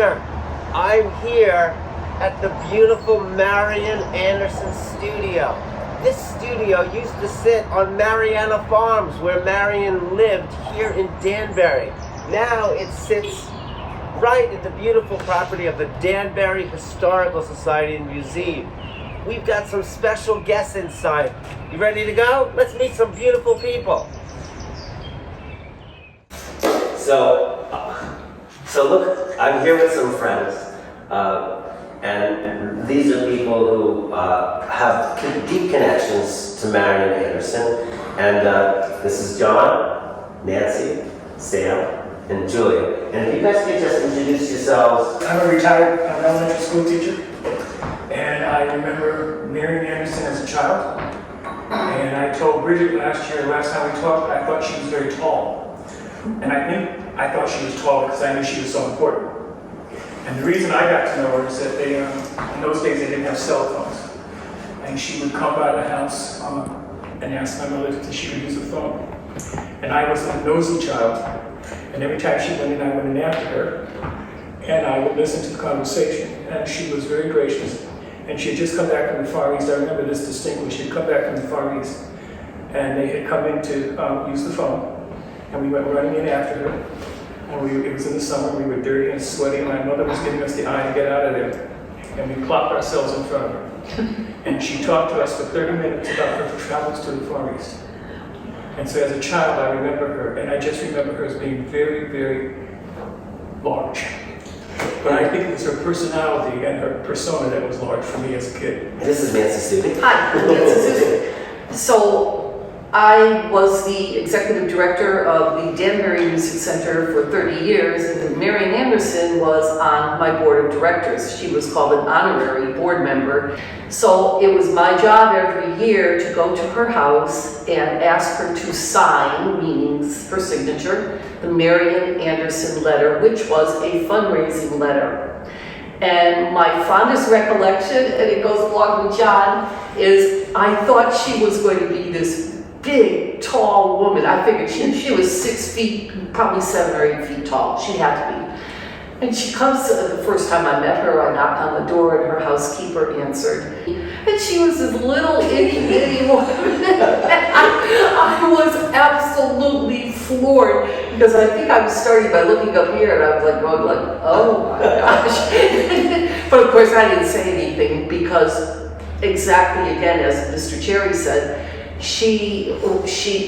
Arthur. I'm here at the beautiful Marian Anderson studio. This studio used to sit on Mariana Farms, where Marian lived here in Danbury. Now it sits right at the beautiful property of the Danbury Historical Society and Museum. We've got some special guests inside. You ready to go? Let's meet some beautiful people. So look, I'm here with some friends, and these are people who have deep connections to Marian Anderson. And this is John, Nancy, Sam, and Julia. And if you guys could just introduce yourselves. I'm a retired elementary school teacher, and I remember Marian Anderson as a child. And I told Bridget last time we talked, I thought she was very tall. And I thought she was tall because I knew she was so important. And the reason I got to know her is that they, in those days they didn't have cell phones. And she would come by the house and ask my mother if she could use the phone. And I was a nosy child. And every time she went in, I went in after her. And I would listen to the conversation. And she was very gracious. And she had just come back from the Far East. I remember this distinctly. She had come back from the Far East. And they had come in to use the phone. And we went running in after her. And it was in the summer, we were dirty and sweaty, and my mother was giving us the eye to get out of there. And we plopped ourselves in front of her. And she talked to us for 30 minutes about her travels to the Far East. And so as a child, I remember her, and I just remember her as being very, very large. But I think it was her personality and her persona that was large for me as a kid. This is Nancy Susan. Hi, I'm Nancy Susan. So I was the executive director of the Danbury Music Center for 30 years, and Marian Anderson was on my board of directors. She was called an honorary board member. So it was my job every year to go to her house and ask her to sign, meaning her signature, the Marian Anderson letter, which was a fundraising letter. And my fondest recollection, and it goes along with John, is I thought she was going to be this big, tall woman. I figured she was 6 feet, probably 7 or 8 feet tall. She had to be. And she comes, the first time I met her, I knocked on the door and her housekeeper answered. And she was this little itty bitty woman. I was absolutely floored because I think I was starting by looking up here and I was like going like, oh my gosh. But of course I didn't say anything because exactly again, as Mr. Cherry said, she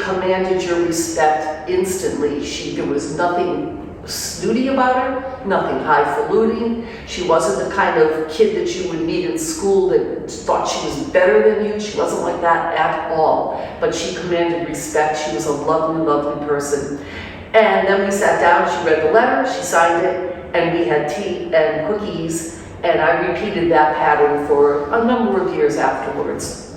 commanded your respect instantly. There was nothing snooty about her, nothing highfalutin. She wasn't the kind of kid that you would meet in school that thought she was better than you. She wasn't like that at all. But she commanded respect. She was a lovely, lovely person. And then we sat down, she read the letter, she signed it, and we had tea and cookies. And I repeated that pattern for a number of years afterwards.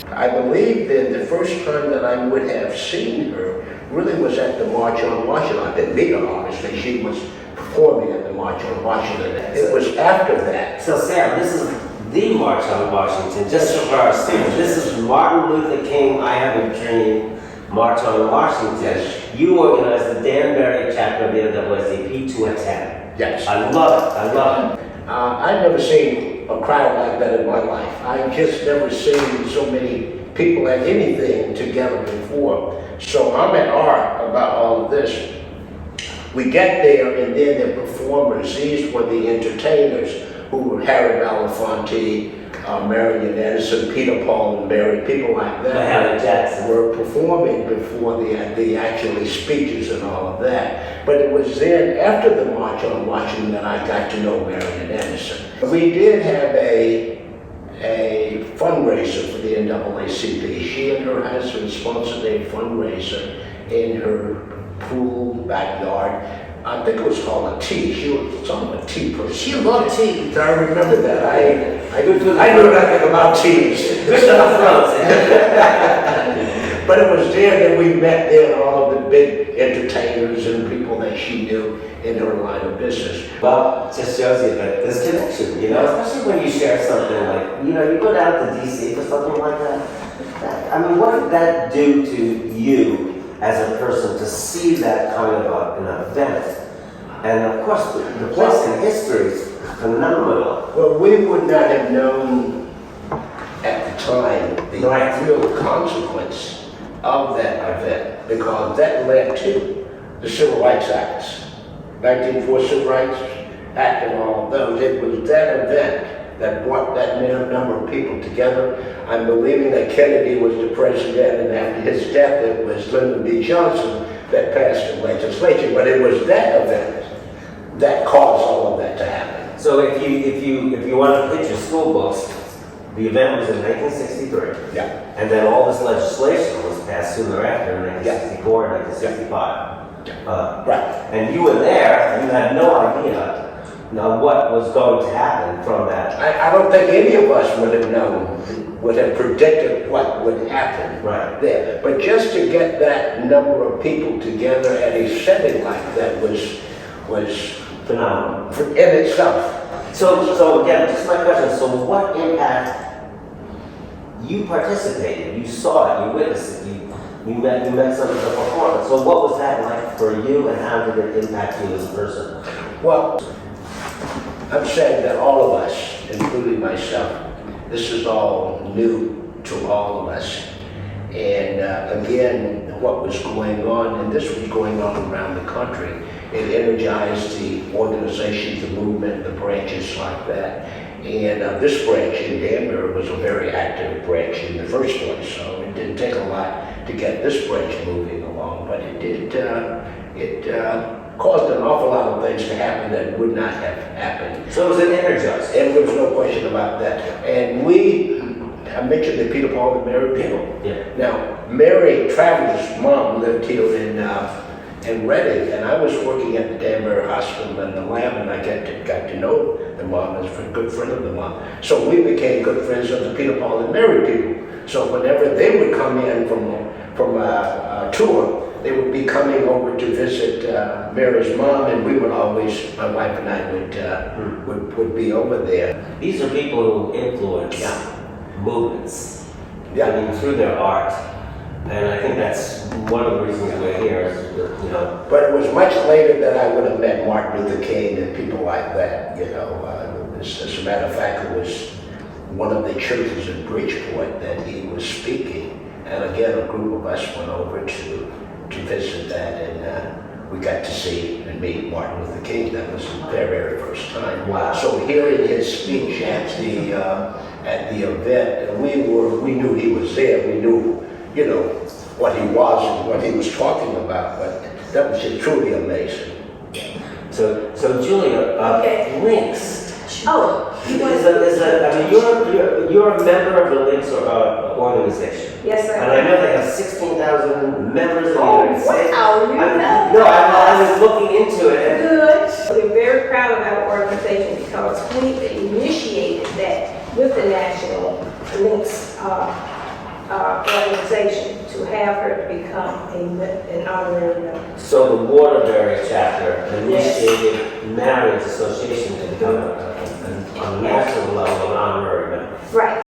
I believe that the first time that I would have seen her really was at the March on Washington. I didn't meet her, obviously. She was performing at the March on Washington. It was after that. So Sam, this is the March on Washington, just for our students. This is Martin Luther King, I Have a Dream, March on Washington. Yes. You organized the Danbury chapter of the NAACP to attend. Yes. I love it, I love it. I've never seen a crowd like that in my life. I've just never seen so many people at anything together before. So I'm at art about all of this. We get there and then the performers, these were the entertainers who were Harry Belafonte, Marian Anderson, Peter, Paul, and Mary, people like that Jackson were performing before the actually speeches and all of that. But it was then, after the March on Washington, that I got to know Marian Anderson. We did have a fundraiser for the NAACP. She and her husband sponsored a fundraiser in her pool backyard. I think it was called a tea. She was sort of a tea person. She loved tea. I remember that. I knew nothing about teas. But it was there that we met there, all of the big entertainers and people that she knew in her line of business. Well, it just shows you that there's connection, you know, especially when you share something like, you know, you go down to DC for something like that. I mean, what did that do to you as a person to see that kind of an event And of course, the place in history is phenomenal. Well, we would not have known at the time the Right. real consequence of that event, because that led to the Civil Rights Acts, 1904 Civil Rights Act and all of those. It was that event that brought that number of people together. I'm believing that Kennedy was the president, and after his death, it was Lyndon B. Johnson that passed the legislation. But it was that event that caused all of that to happen. So if you want to put your school books, the event was in 1963. Yeah. And then all this legislation was passed soon thereafter in 1964 and 1965. Right. And you were there, and you had no idea what was going to happen from that. I don't think any of us would have known, would have predicted what would happen Right. there. But just to get that number of people together at a setting like that was Phenomenal. in itself. So again, just my question, so what impact, you participated, you saw it, you witnessed it, you met some of the performance. So what was that like for you, and how did it impact you as a person? Well, I'm saying that all of us, including myself, this is all new to all of us. And again, what was going on, and this was going on around the country, it energized the organization, the movement, the branches like that. And this branch in Danbury was a very active branch in the first place, so it didn't take a lot to get this branch moving along, but it did, caused an awful lot of things to happen that would not have happened. So it was an energizer. And there was no question about that. And I mentioned the Peter, Paul, and Mary people. Yeah. Now, Mary Travis' mom lived here in Reading, and I was working at the Danbury Hospital in the lab, and I got to know the mom as a good friend of the mom. So we became good friends of the Peter, Paul, and Mary people. So whenever they would come in from a tour, they would be coming over to visit Mary's mom, and we would always, my wife and I would be over there. These are people who influence movements, Yeah. I mean, through their art. And I think that's one of the reasons we're here, is, But it was much later that I would have met Martin Luther King and people like that, As a matter of fact, it was one of the churches in Bridgeport that he was speaking. And again, a group of us went over to visit that, and we got to see and meet Martin Luther King. That was the very first time. Wow. So hearing his speech at the event, we knew he was there. We knew, what he was and what he was talking about. But that was just truly amazing. So Julia, links. Oh, you want You're a member of the Links organization. Yes, sir. And I know they have 16,000 members in the Oh, United States. wow, you know. No, I was looking into it. And Good. We're very proud of our organization because we initiated that with the National Links organization to have her become an honorary member. so the Waterbury chapter initiated Marian's association to become on a national level an honorary member. Right.